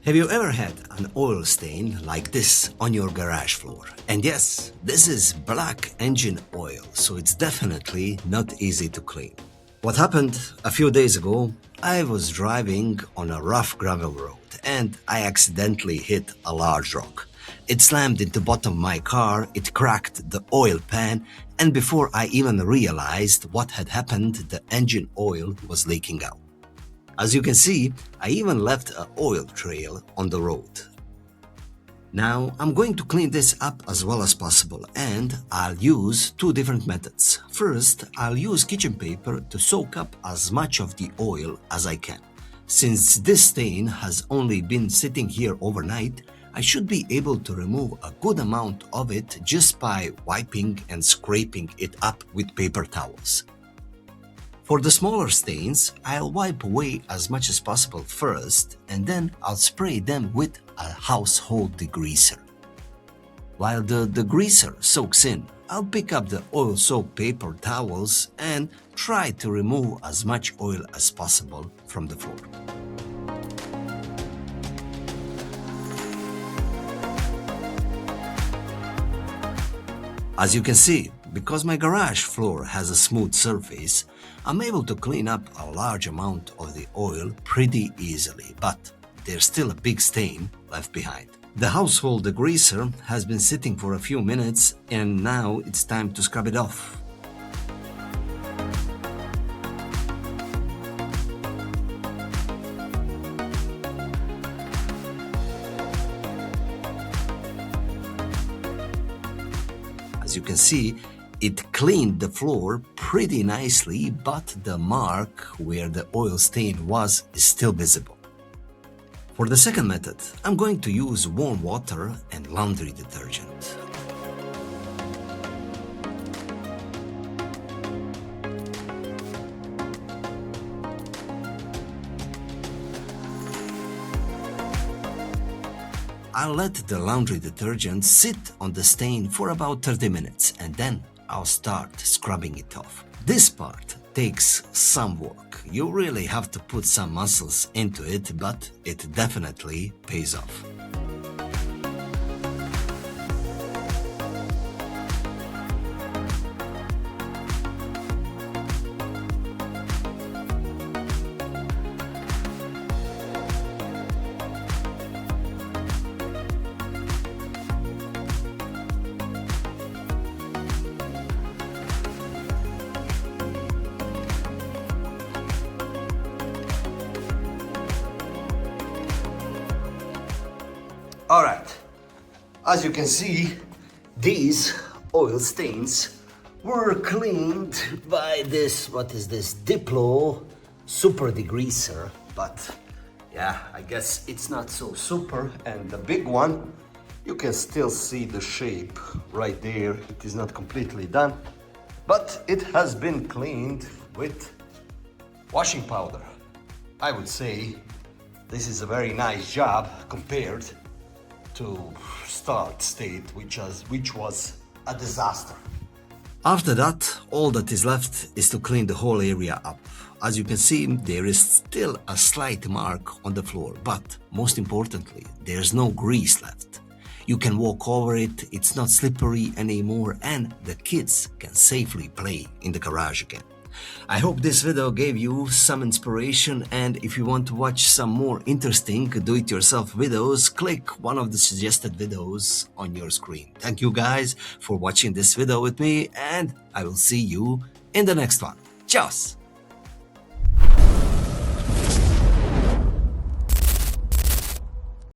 Have you ever had an oil stain like this on your garage floor? And yes, this is black engine oil, so it's definitely not easy to clean. What happened a few days ago, I was driving on a rough gravel road and I accidentally hit a large rock. It slammed into the bottom of my car, it cracked the oil pan, and before I even realized what had happened, the engine oil was leaking out. As you can see, I even left an oil trail on the road. Now I'm going to clean this up as well as possible, and I'll use two different methods. First, I'll use kitchen paper to soak up as much of the oil as I can. Since this stain has only been sitting here overnight, I should be able to remove a good amount of it just by wiping and scraping it up with paper towels. For the smaller stains, I'll wipe away as much as possible first, and then I'll spray them with a household degreaser. While the degreaser soaks in, I'll pick up the oil-soaked paper towels and try to remove as much oil as possible from the floor. As you can see, because my garage floor has a smooth surface, I'm able to clean up a large amount of the oil pretty easily, but there's still a big stain left behind. The household degreaser has been sitting for a few minutes and now it's time to scrub it off. As you can see, it cleaned the floor pretty nicely, but the mark where the oil stain was is still visible. For the second method, I'm going to use warm water and laundry detergent. I'll let the laundry detergent sit on the stain for about 30 minutes and then I'll start scrubbing it off. This part takes some work. You really have to put some muscles into it, but it definitely pays off. Alright, as you can see, these oil stains were cleaned by this, what is this, Diplo super degreaser, but yeah, I guess it's not so super. And the big one, you can still see the shape right there. It is not completely done, but it has been cleaned with washing powder. I would say this is a very nice job compared to start state, which was a disaster. After that, all that is left is to clean the whole area up. As you can see, there is still a slight mark on the floor, but most importantly, there's no grease left. You can walk over it, it's not slippery anymore, and the kids can safely play in the garage again. I hope this video gave you some inspiration, and if you want to watch some more interesting do-it-yourself videos, click one of the suggested videos on your screen. Thank you guys for watching this video with me, and I will see you in the next one. Ciao!